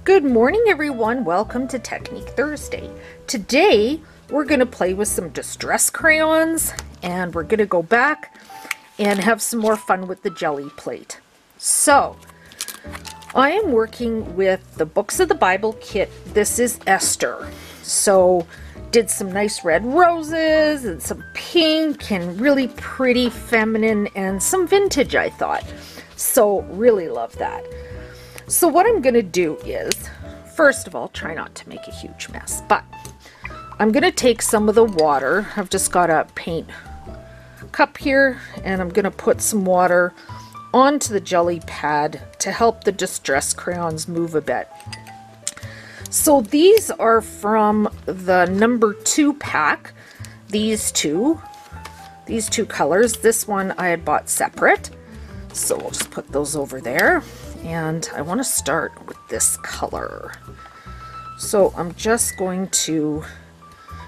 Good morning, everyone. Welcome to Technique Thursday. Today we're going to play with some Distress Crayons, and we're going to go back and have some more fun with the jelly plate. So I am working with the Books of the Bible kit. This is Esther. So did some nice red roses and some pink and really pretty feminine and some vintage, I thought. So really love that. So what I'm going to do is, first of all, try not to make a huge mess, but I'm going to take some of the water. I've just got a paint cup here, and I'm going to put some water onto the jelly pad to help the Distress Crayons move a bit. So these are from the number 2 pack. These two colors. This one I had bought separate. So we'll just put those over there. And I want to start with this color. So I'm just going to,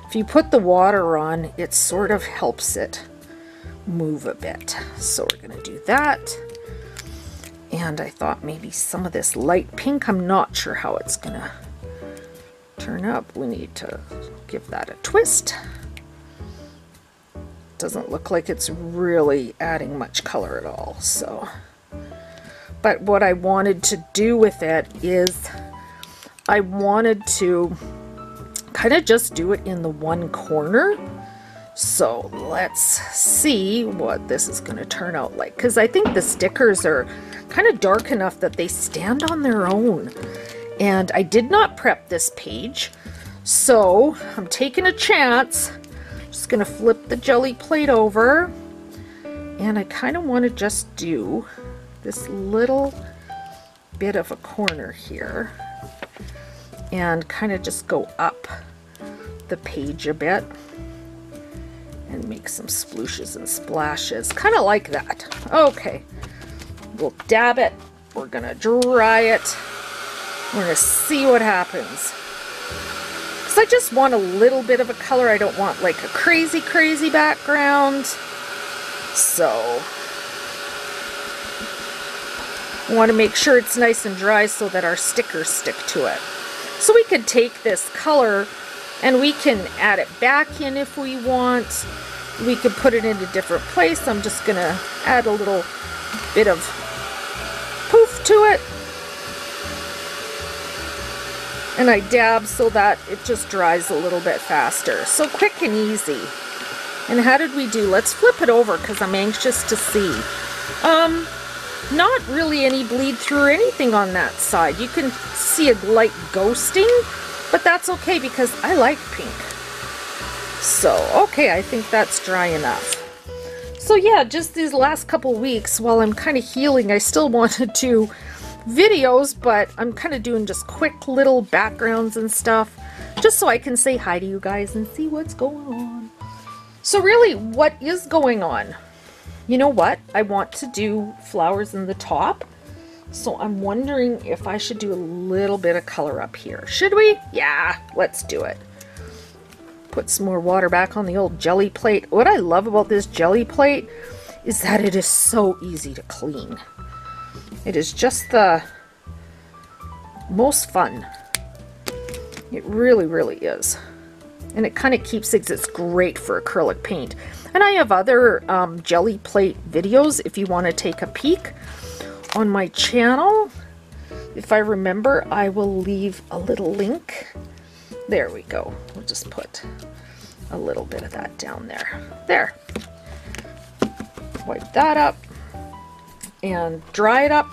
if you put the water on, it sort of helps it move a bit. So we're going to do that. And I thought maybe some of this light pink, I'm not sure how it's going to turn up. We need to give that a twist. Doesn't look like it's really adding much color at all. But what I wanted to do with it is I wanted to kind of just do it in the one corner. So let's see what this is going to turn out like, because I think the stickers are kind of dark enough that they stand on their own. And I did not prep this page, so I'm taking a chance. Just going to flip the jelly plate over, and I kind of want to just do this little bit of a corner here and kind of just go up the page a bit and make some splooshes and splashes, kind of like that. Okay, we'll dab it, we're gonna dry it, we're gonna see what happens, because I just want a little bit of a color. I don't want like a crazy background. So we want to make sure it's nice and dry so that our stickers stick to it. So we could take this color and we can add it back in if we want. We could put it in a different place. I'm just going to add a little bit of poof to it. And I dab so that it just dries a little bit faster. So quick and easy. And how did we do? Let's flip it over because I'm anxious to see. Not really any bleed through or anything on that side. You can see a light ghosting, but that's okay because I like pink. So, okay, I think that's dry enough. So yeah, just these last couple weeks while I'm kind of healing, I still wanted to do videos, but I'm kind of doing just quick little backgrounds and stuff, just so I can say hi to you guys and see what's going on. So really, what is going on? You know what? I want to do flowers in the top, so I'm wondering if I should do a little bit of color up here. Should we? Yeah, let's do it. Put some more water back on the old jelly plate. What I love about this jelly plate is that it is so easy to clean. It is just the most fun. It really is. And it kind of keeps things, it's great for acrylic paint. And I have other jelly plate videos if you want to take a peek on my channel. If I remember, I will leave a little link. There we go. We'll just put a little bit of that down there. There. Wipe that up and dry it up.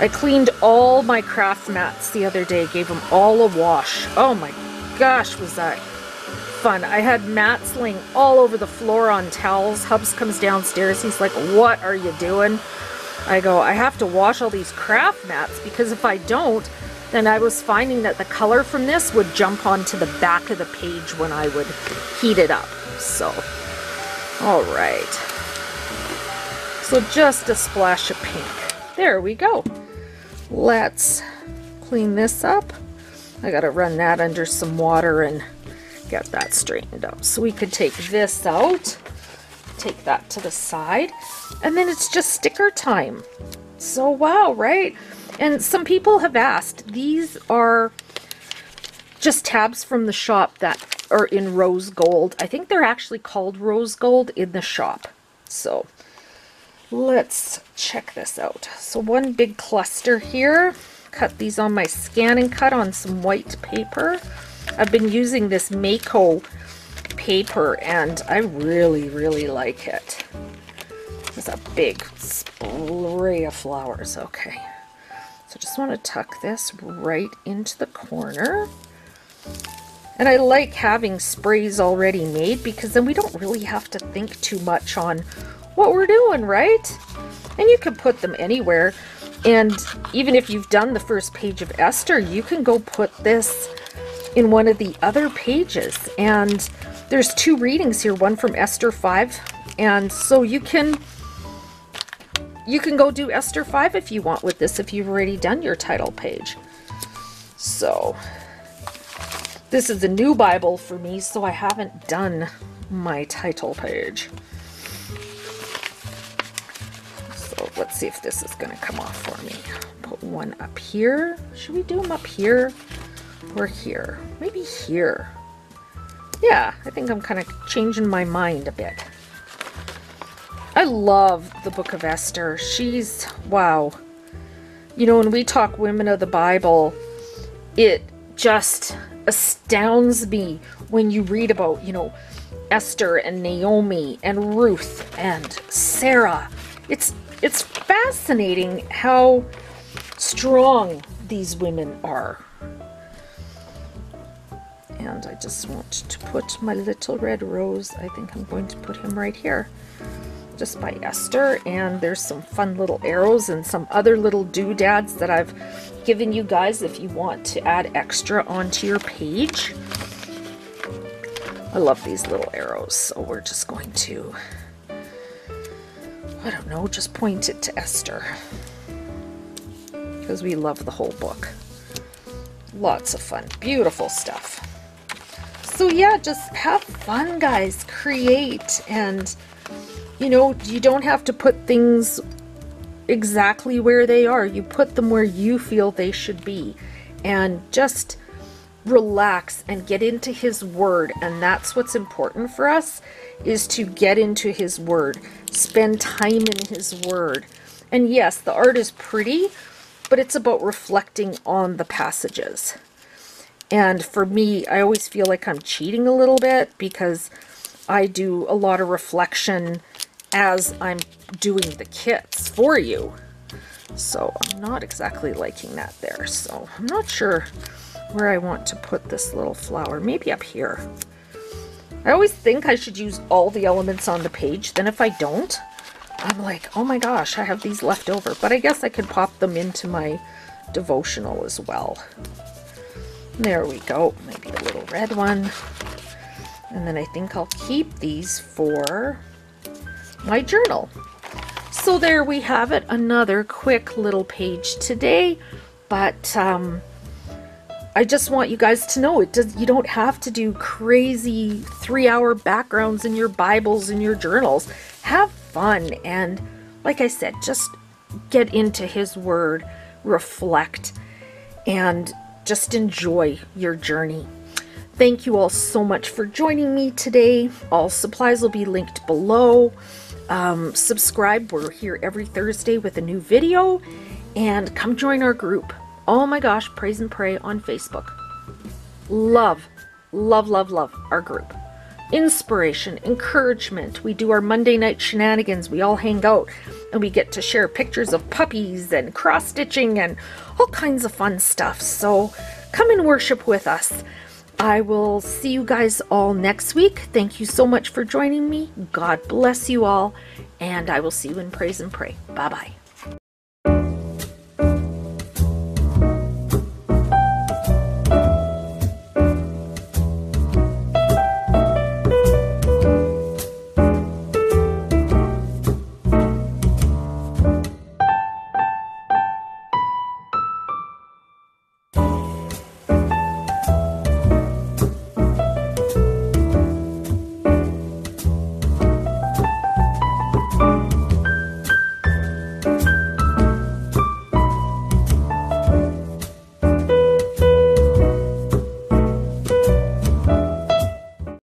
I cleaned all my craft mats the other day, gave them all a wash. Oh my gosh, was that fun. I had mats laying all over the floor on towels. Hubs comes downstairs. He's like, what are you doing? I go, I have to wash all these craft mats because if I don't, then I was finding that the color from this would jump onto the back of the page when I would heat it up. So, all right. So just a splash of pink. There we go. Let's clean this up. I gotta run that under some water and get that straightened up. So we could take this out take that to the side. And then it's just sticker time. So wow, right? And some people have asked, these are just tabs from the shop that are in rose gold. I think they're actually called rose gold in the shop. So let's check this out. So one big cluster here. Cut these on my Scan and Cut on some white paper. I've been using this Mako paper and I really, really like it. There's a big spray of flowers. Okay. So just want to tuck this right into the corner. And I like having sprays already made because then we don't really have to think too much on what we're doing, right? And you can put them anywhere. And even if you've done the first page of Esther, you can go put this in one of the other pages. And there's 2 readings here, one from Esther 5. And so you can go do Esther 5 if you want with this, if you've already done your title page. So this is a new Bible for me, so I haven't done my title page. So let's see if this is going to come off for me. Put one up here. Should we do them up here or here? Maybe here. Yeah, I think I'm kind of changing my mind a bit. I love the book of Esther. She's, wow. You know, when we talk women of the Bible, it just astounds me when you read about, you know, Esther and Naomi and Ruth and Sarah. It's fascinating how strong these women are. And I just want to put my little red rose. I think I'm going to put him right here. Just by Esther. And there's some fun little arrows and some other little doodads that I've given you guys if you want to add extra onto your page. I love these little arrows. So we're just going to, I don't know, just point it to Esther. Because we love the whole book. Lots of fun. Beautiful stuff. So yeah, just have fun, guys. Create. And you know, you don't have to put things exactly where they are. You put them where you feel they should be. And just relax and get into His Word. And that's what's important for us, is to get into His Word. Spend time in His Word. And yes, the art is pretty, but it's about reflecting on the passages. And for me, I always feel like I'm cheating a little bit because I do a lot of reflection as I'm doing the kits for you. So I'm not exactly liking that there. So I'm not sure where I want to put this little flower. Maybe up here. I always think I should use all the elements on the page. Then if I don't, I'm like, oh my gosh, I have these left over. But I guess I could pop them into my devotional as well. There we go. Maybe a little red one. And then I think I'll keep these for my journal. So there we have it. Another quick little page today. But I just want you guys to know you don't have to do crazy 3-hour backgrounds in your Bibles and your journals. Have fun. And like I said, just get into His Word, reflect, and just enjoy your journey. Thank you all so much for joining me today. All supplies will be linked below. Subscribe. We're here every Thursday with a new video. And come join our group. Oh my gosh, Praise and Pray on Facebook. Love, love, love, love our group. Inspiration, encouragement. We do our Monday night shenanigans. We all hang out and we get to share pictures of puppies and cross-stitching and all kinds of fun stuff. So come and worship with us. I will see you guys all next week. Thank you so much for joining me. God bless you all. And I will see you in Praise and Pray. Bye-bye.